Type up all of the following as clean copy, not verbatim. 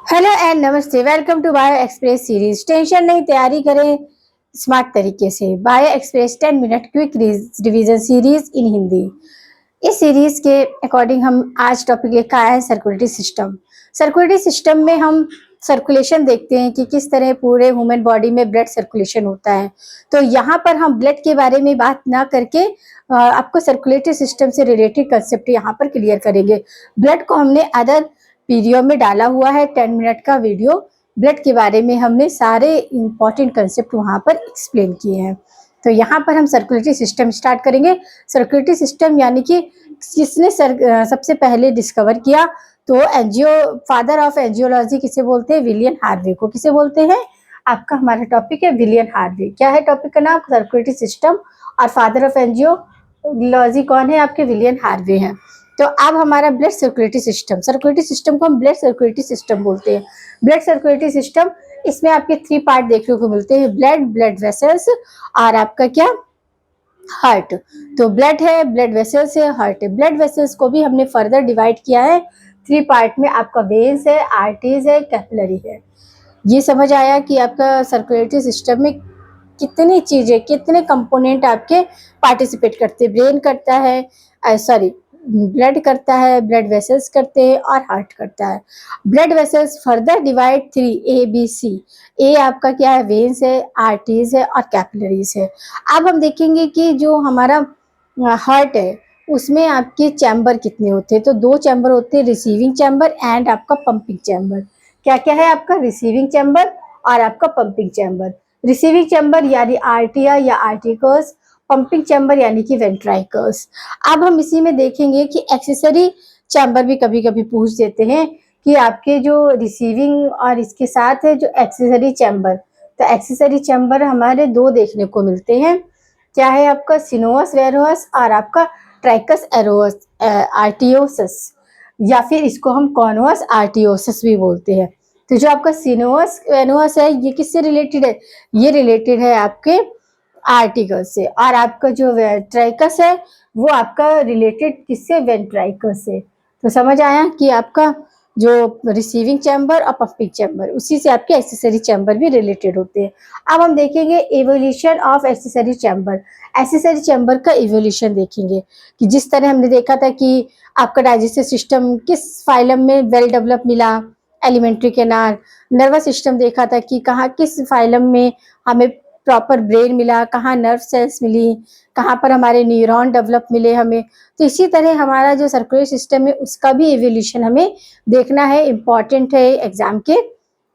Hello and नमस्ते। Welcome to bio express series. Tension नहीं, तैयारी करें स्मार्ट तरीके से। Bio express 10 minute quick revision series in Hindi. इस सीरीज के अकॉर्डिंग हम आज टॉपिक लेकर आए हैं सर्कुलेटरी सिस्टम। सर्कुलेटरी सिस्टम में हम सर्कुलेशन देखते हैं कि किस तरह पूरे ह्यूमन बॉडी में ब्लड सर्कुलेशन होता है। तो यहाँ पर हम ब्लड के बारे में बात ना करके आपको सर्कुलेटरी सिस्टम से रिलेटेड कंसेप्ट यहाँ पर क्लियर करेंगे। ब्लड को हमने अदर वीडियो में डाला हुआ है 10 मिनट का वीडियो। ब्लड के बारे में हमने सारे इंपॉर्टेंट कंसेप्ट वहाँ पर एक्सप्लेन किए हैं। तो यहाँ पर हम सर्कुलेटरी सिस्टम स्टार्ट करेंगे। सर्कुलेटरी सिस्टम यानी कि किसने सबसे पहले डिस्कवर किया, तो फादर ऑफ एंजियोलॉजी किसे बोलते हैं? विलियम हार्वे को। किसे बोलते हैं? आपका हमारा टॉपिक है विलियम हार्वे। क्या है टॉपिक का नाम? Circulatory system. और फादर ऑफ एंजियोलॉजी कौन है? आपके विलियम हार्वे हैं। तो अब हमारा ब्लड सर्कुलेटरी सिस्टम को हम ब्लड सर्कुलेटरी सिस्टम बोलते हैं। ब्लड सर्कुलेटरी सिस्टम, इसमें आपके 3 पार्ट देखने को मिलते हैं, ब्लड वेसल्स और आपका क्या, हार्ट। तो ब्लड है, ब्लड वेसल्स है, हार्ट है। ब्लड वेसल्स को भी हमने फर्दर डिवाइड किया है 3 पार्ट में। आपका वेन्स है, आर्टरीज है, कैपिलरी है। ये समझ आया कि आपका सर्कुलेटरी सिस्टम में कितनी चीजें, कितने कंपोनेंट आपके पार्टिसिपेट करते हैं। ब्रेन करता है, ब्लड करता है, ब्लड वेसल्स करते हैं और हार्ट करता है। Blood vessels further divide 3 ABC। ए आपका क्या है? वेन्स है, आर्टरीज है और कैपिलरीज है। अब हम देखेंगे कि जो हमारा हार्ट है उसमें आपके चैम्बर कितने होते हैं। तो 2 चैम्बर होते हैं, रिसीविंग चैम्बर एंड आपका पंपिंग चैम्बर। क्या क्या है आपका? रिसीविंग चैम्बर और आपका पंपिंग चैम्बर। रिसीविंग चैम्बर यानी आर्टिया या आर्टिकल्स, पंपिंग चैम्बर यानी कि वेंट्राइकल्स। अब हम इसी में देखेंगे कि एक्सेसरी चैम्बर भी कभी कभी पूछ देते हैं कि आपके जो रिसीविंग और इसके साथ है जो एक्सेसरी चैम्बर। तो एक्सेसरी चैम्बर हमारे 2 देखने को मिलते हैं। क्या है आपका? सिनोस वेरोस और आपका ट्राइकस एरोस आर्टियोसस, या फिर इसको हम कॉनवस आर्टियोसस भी बोलते हैं। तो जो आपका सिनोस वेनोस है ये किससे रिलेटेड है? ये रिलेटेड है आपके आर्टिकल से। और आपका जो ट्राइकस है वो आपका रिलेटेड किससे? वेंट्राइकस से। तो समझ आया कि आपका जो रिसीविंग चैम्बर और पंपिंग चैम्बर, उसी से आपके एक्सेसरी चैम्बर भी रिलेटेड होते हैं। अब हम देखेंगे evolution of accessory chamber. Accessory chamber का इवोल्यूशन देखेंगे कि जिस तरह हमने देखा था कि आपका डाइजेस्टिव सिस्टम किस फाइलम में वेल डेवलप मिला, एलिमेंट्री कैनाल। नर्वस सिस्टम देखा था कि कहाँ किस फाइलम में हमें प्रॉपर ब्रेन मिला, कहाँ नर्व सेल्स मिली, कहाँ पर हमारे न्यूरॉन डेवलप मिले हमें। तो इसी तरह हमारा जो सर्कुलर सिस्टम है उसका भी एवोल्यूशन हमें देखना है, इम्पॉर्टेंट है एग्जाम के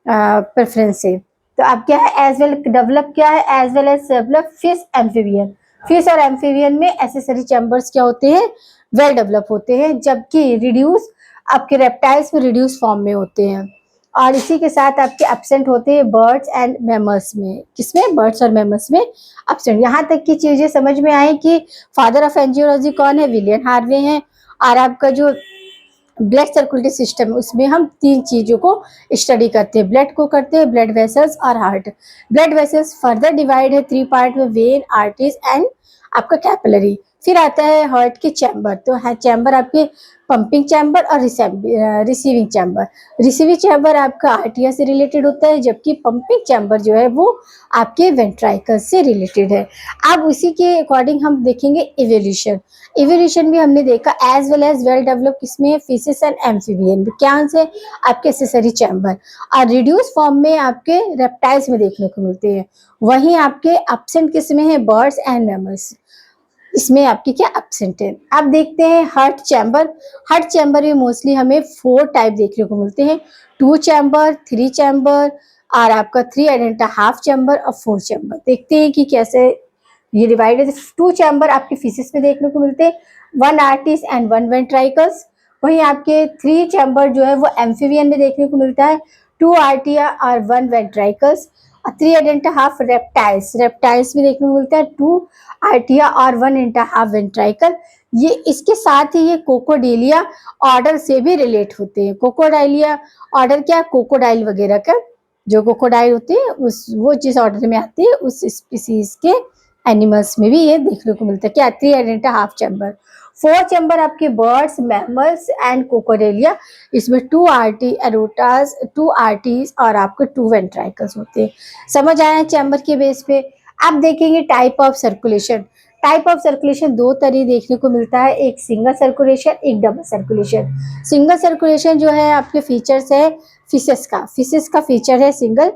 प्रेफरेंस से। तो अब क्या है? एज वेल डेवलप क्या है? As well as develop fish amphibian. Fish और एम्फीबियन में एसेसरी चैम्बर्स क्या होते हैं? वेल डेवलप होते हैं, जबकि रिड्यूस आपके रेप्टाइल्स में रिड्यूस फॉर्म में होते हैं। और इसी के साथ आपके एब्सेंट होते हैं बर्ड्स एंड मैमल्स में। किसमें? बर्ड्स और मैमल्स में एब्सेंट। यहाँ तक की चीजें समझ में आई कि फादर ऑफ एंजियोलॉजी कौन है? विलियम हार्वे हैं। और आपका जो ब्लड सर्कुलेटरी सिस्टम, उसमें हम 3 चीजों को स्टडी करते हैं। ब्लड को करते हैं, ब्लड वेसल्स और heart. Blood vessels further divide है 3 पार्ट में, वेन, आर्टरीज एंड आपका कैपिलरी। फिर आता है हार्ट के चैम्बर। तो है चैम्बर आपके पंपिंग चैम्बर और रिसीविंग चैम्बर। रिसीविंग चैम्बर आपका आर्टिया से रिलेटेड होता है, जबकि पंपिंग चैम्बर जो है वो आपके वेंट्राइकल से रिलेटेड है। अब उसी के अकॉर्डिंग हम देखेंगे इवोल्यूशन। इवोल्यूशन भी हमने देखा एज वेल डेवलप किसमें? Fishes and amphibian. क्या आंसर? आपके एक्सेसरी चैम्बर। और रिड्यूस फॉर्म में आपके रेप्टाइल्स में देखने को मिलते हैं। वहीं आपके एब्सेंट किसमें है? बर्ड्स एंड मैमल्स, इसमें आपकी क्या एब्सेंट है। अब देखते हैं हार्ट चैम्बर। हार्ट चैम्बर में मोस्टली हमें 4 टाइप देखने को मिलते हैं, 2 चैम्बर, 3 चैम्बर और आपका 3.5 चैम्बर और 4 चैम्बर। देखते हैं कि कैसे ये डिवाइड है। 2 चैम्बर आपके फिशेस में देखने को मिलते हैं, 1 आर्टिस एंड 1 वेंट्राइकल्स। वहीं आपके 3 चैम्बर जो है वो एम्फीबियन में देखने को मिलता है, 2 आर्टिया और 1 वेंट्राइकल्स। 3.5 रेप्टाइल्स में देखने को मिलता है, 2 आर्टिया और 1.5 वेंट्राइकल। ये इसके साथ ही ये कोकोडेलिया ऑर्डर से भी रिलेट होते हैं। कोकोडाइलिया ऑर्डर क्या? कोकोडाइल वगैरह का जो कोकोडाइल होते हैं उस वो जिस ऑर्डर में आते हैं उस स्पीसीज के एनिमल्स में भी ये देखने को मिलता है। क्या? 3.5 चैम्बर। 4 चैम्बर आपके बर्ड्स, मैमल्स एंड कोकोरेलिया, इसमें 2 आर्टी एरोटास, 2 आर्टीज और आपके 2 वेंट्राइकल्स होते हैं। समझ आया चैम्बर के बेस पे। अब देखेंगे type of circulation. Type of circulation दो तरह देखने को मिलता है, एक सिंगल सर्कुलेशन, एक डबल सर्कुलेशन। सिंगल सर्कुलेशन जो है आपके फीचर्स है फिशेस का फीचर है सिंगल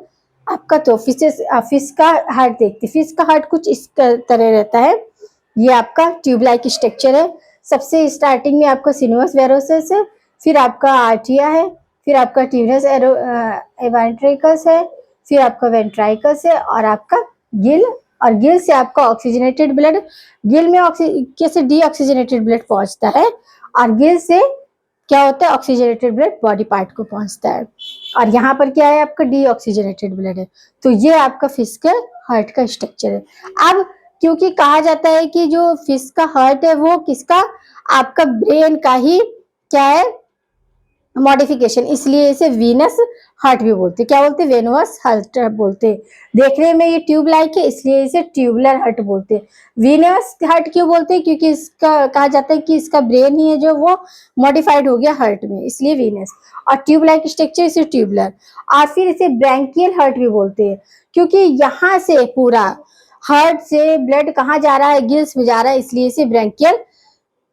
आपका। तो फिश का हार्ट देखते, फिश का हार्ट कुछ इस तरह रहता है। ये आपका ट्यूब लाइक स्ट्रक्चर है। सबसे स्टार्टिंग में आपका सिनुअस वेरोसिस है, फिर आपका आर्टिया है, फिर आपका ट्यूनस वेंट्रिकल्स है, फिर आपका वेंट्राइकल्स है और आपका गिल, और गिल से आपका ऑक्सीजनेटेड ब्लड, गिल में कैसे डीऑक्सीजनेटेड ब्लड पहुंचता है और गिल से क्या होता है ऑक्सीजनेटेड ब्लड बॉडी पार्ट को पहुंचता है, और यहाँ पर क्या है आपका डीऑक्सीजनेटेड ब्लड है। तो ये आपका फिश का हार्ट का स्ट्रक्चर है। अब क्योंकि कहा जाता है कि जो फिश का हार्ट है वो किसका, आपका ब्रेन का ही क्या है मॉडिफिकेशन, इसलिए इसे वीनस हार्ट भी बोलते, क्या बोलते, वेनस हार्ट बोलते। देखने में ये ट्यूब लाइक है इसलिए इसे ट्यूबुलर हार्ट बोलते। वीनस हार्ट क्यों बोलते हैं, क्योंकि इसका कहा जाता है कि इसका ब्रेन ही है जो वो मॉडिफाइड हो गया हार्ट में, इसलिए वीनस। और ट्यूब लाइक स्ट्रक्चर इसे ट्यूबुलर। और फिर इसे ब्रैंकियल हार्ट भी बोलते हैं, क्योंकि यहाँ से पूरा हार्ट से ब्लड कहाँ जा रहा है, गिल्स में जा रहा है, इसलिए इसे ब्रैंकियल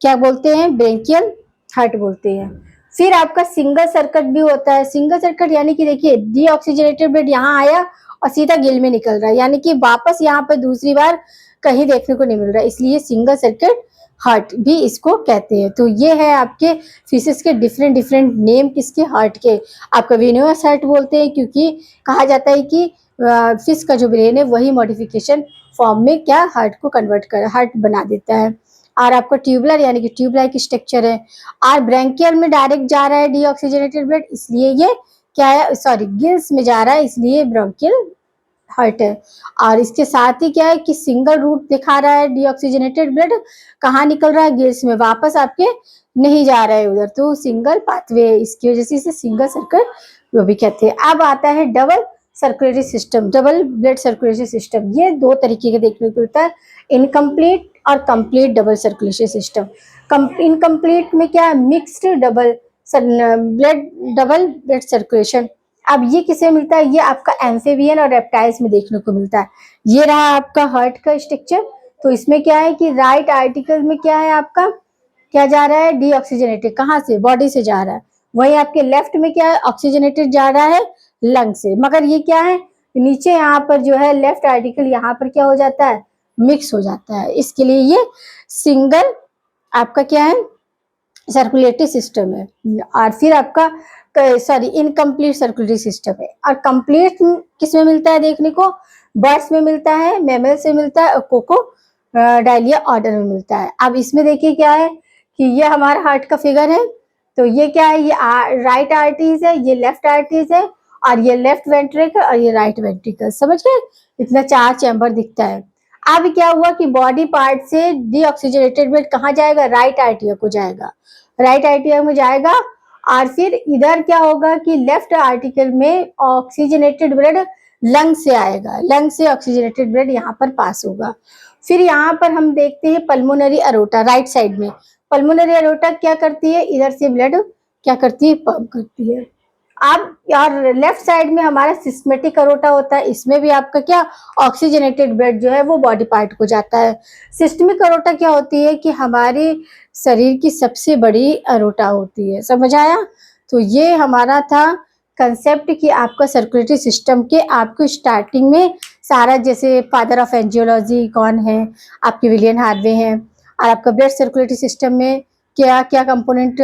क्या बोलते हैं, ब्रैंकियल हार्ट बोलते हैं। फिर आपका सिंगल सर्किट भी होता है। सिंगल सर्किट यानी कि देखिए डीऑक्सीजनेटेड ब्लड यहाँ आया और सीधा गिल में निकल रहा है, यानी कि वापस यहाँ पर दूसरी बार कहीं देखने को नहीं मिल रहा है, इसलिए सिंगल सर्किट हार्ट भी इसको कहते हैं। तो ये है आपके फिशेस के डिफरेंट डिफरेंट नेम किसके, हार्ट के। आपका वेनस हार्ट बोलते हैं क्योंकि कहा जाता है कि फिश का जो ब्रेन है वही मॉडिफिकेशन फॉर्म में क्या हार्ट को कन्वर्ट कर हार्ट बना देता है। और आपका ट्यूबुलर यानी कि ट्यूब लाइक स्ट्रक्चर है। और ब्रैंकियल में डायरेक्ट जा रहा है डीऑक्सीजनेटेड ब्लड, इसलिए ये क्या है, सॉरी गिल्स में जा रहा है इसलिए ब्रोंकियल हार्ट है। और इसके साथ ही क्या है कि सिंगल रूट दिखा रहा है, डीऑक्सीजनेटेड ब्लड कहाँ निकल रहा है, गिल्स में, वापस आपके नहीं जा रहा है उधर, तो सिंगल पाथवे, इसकी वजह से इसे सिंगल सर्कल वो भी कहते हैं। अब आता है double circulatory system, double blood circulatory system. ये दो तरीके के देखने को मिलता है, इनकम्प्लीट और complete double circulation system. Incomplete में क्या है, मिक्स्ड डबल ब्लड सर्कुलेशन। अब ये किसे मिलता है, ये आपका एम्फीबियन और रेप्टाइल्स में देखने को मिलता है। ये रहा आपका हार्ट का स्ट्रक्चर। तो इसमें क्या है कि राइट आर्टिकल में क्या है आपका क्या जा रहा है, डीऑक्सीजनेटेड, कहाँ से, बॉडी से जा रहा है। वहीं आपके लेफ्ट में क्या है, ऑक्सीजनेटेड जा रहा है लंग से। मगर ये क्या है, नीचे यहाँ पर जो है लेफ्ट आर्टिकल यहाँ पर क्या हो जाता है, मिक्स हो जाता है, इसके लिए ये सिंगल आपका क्या है सर्कुलेटरी सिस्टम है। और फिर आपका सॉरी इनकम्प्लीट सर्कुलेटरी सिस्टम है। और कंप्लीट किस में मिलता है देखने को, बर्ड्स में मिलता है, मैमल से मिलता है और कोको डायलिया ऑर्डर में मिलता है। अब इसमें देखिए क्या है कि ये हमारा हार्ट का फिगर है। तो ये क्या है, ये राइट आर्टरीज है, ये लेफ्ट आर्टरीज है, और ये लेफ्ट वेंट्रिकल और ये राइट वेंट्रिकल। समझ गए, इतना 4 चैम्बर दिखता है। अब क्या हुआ कि बॉडी पार्ट से डीऑक्सीजनेटेड ब्लड कहाँ जाएगा, राइट आर्टिया को जाएगा, राइट आर्टिया में जाएगा। और फिर इधर क्या होगा कि लेफ्ट आर्टिकल में ऑक्सीजनेटेड ब्लड लंग से आएगा, लंग से ऑक्सीजनेटेड ब्लड यहाँ पर पास होगा। फिर यहाँ पर हम देखते हैं पल्मोनरी अरोटा, राइट साइड में पल्मोनरी अरोटा क्या करती है, इधर से ब्लड क्या करती है, पंप करती है। अब और लेफ्ट साइड में हमारा सिस्मेटिक अरोटा होता है, इसमें भी आपका क्या ऑक्सीजनेटेड ब्लड जो है वो बॉडी पार्ट को जाता है। सिस्टमिक अरोटा क्या होती है कि हमारे शरीर की सबसे बड़ी अरोटा होती है। समझ आया। तो ये हमारा था कंसेप्ट कि आपका सर्कुलेटरी सिस्टम के आपको स्टार्टिंग में सारा, जैसे फादर ऑफ एंजियोलॉजी कौन है, आपके विलियम हार्वे हैं। और आपका ब्लड सर्कुलेटरी सिस्टम में क्या क्या कंपोनेंट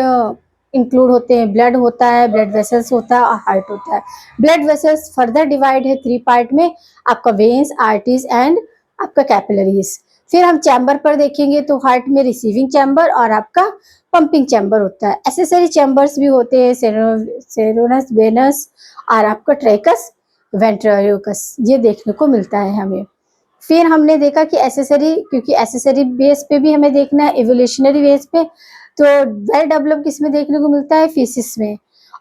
इंक्लूड होते हैं, ब्लड होता है, ब्लड वेसल्स होता है और हार्ट होता है। ब्लड वेसल्स फर्दर डिवाइड है 3 पार्ट में, आपका वेन्स, आर्टरीज एंड आपका कैपिलरीज। फिर हम चैम्बर पर देखेंगे तो हार्ट में रिसीविंग चैम्बर और आपका पंपिंग चैम्बर होता है। एसेसरी चैम्बर्स भी होते हैं, सेरोनस, वेनस और आपका ट्रैकस, वेंट्रिकस, ये देखने को मिलता है हमें। फिर हमने देखा कि एसेसरी, क्योंकि एसेसरी बेस पे भी हमें देखना है, एवोल्यूशनरी बेस पे, तो वेल डेवलप किस में देखने को मिलता है, फिशेस में।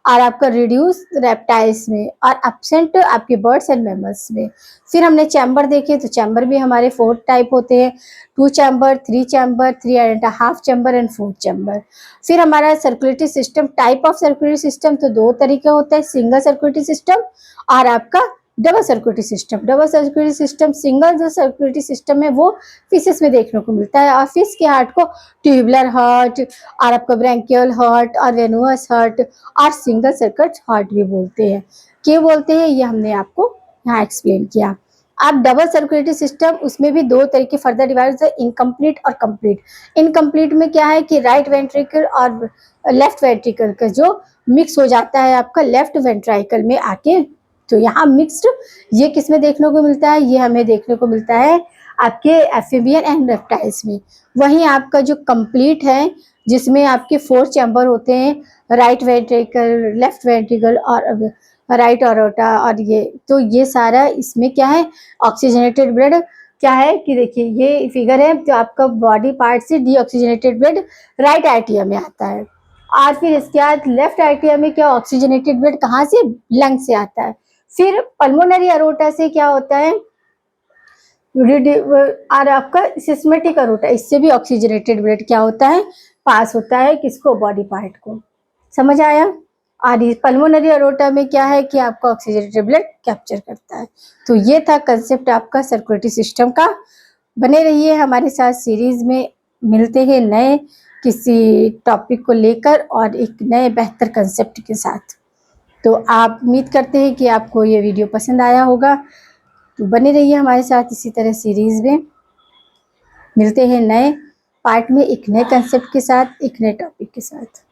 और आपका रिड्यूस रेप्टाइल्स में, और एब्सेंट आपके बर्ड्स एंड मैमल्स में। फिर हमने चैम्बर देखे, तो चैम्बर भी हमारे 4 टाइप होते हैं, 2 chamber, 3 chamber, 3.5 chamber and 4 chamber. फिर हमारा circulatory system, type of circulatory system तो 2 तरीके होते हैं, सिंगल सर्कुलेटरी सिस्टम और आपका double circulatory system. Double circulatory system, single जो सर्कुलेटरी सिस्टम है वो फिशेस में देखने को मिलता है, और फिश के हार्ट को ट्यूबुलर हार्ट और आपका ब्रैंकियल हार्ट और वेनुअस हार्ट और सिंगल सर्किट हार्ट भी बोलते हैं। क्यों बोलते हैं ये हमने आपको यहाँ एक्सप्लेन किया। अब डबल सर्कुलेटरी सिस्टम, उसमें भी 2 तरीके फर्दर डिवाइड है, इनकम्प्लीट और कंप्लीट। इनकम्प्लीट में क्या है कि राइट वेंट्रिकल और लेफ्ट वेंट्रिकल का जो मिक्स हो जाता है आपका लेफ्ट वेंट्रिकल में आके, तो यहाँ मिक्स्ड ये किस में देखने को मिलता है, ये हमें देखने को मिलता है आपके एम्फीबियन एंड रेप्टाइल्स में। वहीं आपका जो कंप्लीट है जिसमें आपके 4 चैम्बर होते हैं, राइट वेंट्रिकल, लेफ्ट वेंट्रिकल और राइट ऑरोटा, और ये ये सारा इसमें क्या है, ऑक्सीजनेटेड ब्लड क्या है कि देखिए ये फिगर है, तो आपका बॉडी पार्ट से डीऑक्सीजनेटेड ब्लड राइट एट्रिया में आता है, और फिर इसके बाद लेफ्ट एट्रिया में क्या, ऑक्सीजनेटेड ब्लड कहाँ से, लंग से आता है। फिर पल्मोनरी अरोटा से क्या होता है, और आपका सिस्मेटिक अरोटा, इससे भी ऑक्सीजनेटेड ब्लड क्या होता है, पास होता है किसको, बॉडी पार्ट को। समझ आया। और पल्मोनरी अरोटा में क्या है कि आपका ऑक्सीजनेटेड ब्लड कैप्चर करता है। तो ये था कंसेप्ट आपका सर्कुलेटरी सिस्टम का। बने रहिए हमारे साथ सीरीज में, मिलते हैं नए किसी टॉपिक को लेकर और एक नए बेहतर कंसेप्ट के साथ। तो आप उम्मीद करते हैं कि आपको ये वीडियो पसंद आया होगा, तो बने रहिए हमारे साथ इसी तरह सीरीज में। मिलते हैं नए पार्ट में एक नए कंसेप्ट के साथ, एक नए टॉपिक के साथ।